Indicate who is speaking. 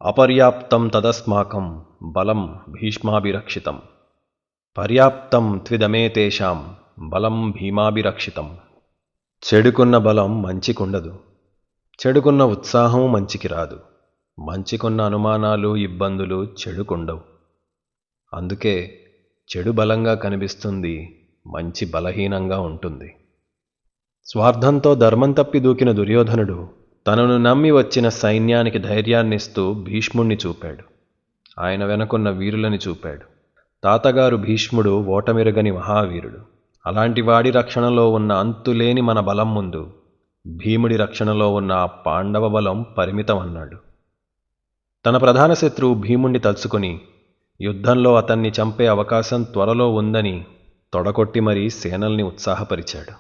Speaker 1: అపర్యాప్తం తదస్మాకం బలం భీష్మాభిరక్షితం పర్యాప్తం త్విదమే తేషాం బలం భీమాభిరక్షితం. చెడుకున్న బలం మంచికుండదు, చెడుకున్న ఉత్సాహం మంచికి రాదు, మంచికున్న అనుమానాలు ఇబ్బందులు చెడుకుండవు. అందుకే చెడు బలంగా కనిపిస్తుంది, మంచి బలహీనంగా ఉంటుంది. స్వార్థంతో ధర్మం తప్పి దూకిన దుర్యోధనుడు తనను నమ్మి వచ్చిన సైన్యానికి ధైర్యాన్నిస్తూ భీష్ముణ్ణి చూపాడు. ఆయన వెనకున్న వీరులని చూపాడు. తాతగారు భీష్ముడు ఓటమిరగని మహావీరుడు. అలాంటి వాడి రక్షణలో ఉన్న అంతులేని మన బలం ముందు భీముడి రక్షణలో ఉన్న ఆ పాండవ బలం పరిమితం అన్నాడు. తన ప్రధాన శత్రువు భీముణ్ణి తలుచుకొని యుద్ధంలో అతన్ని చంపే అవకాశం త్వరలో ఉందని తొడగొట్టి మరీ సేనల్ని ఉత్సాహపరిచాడు.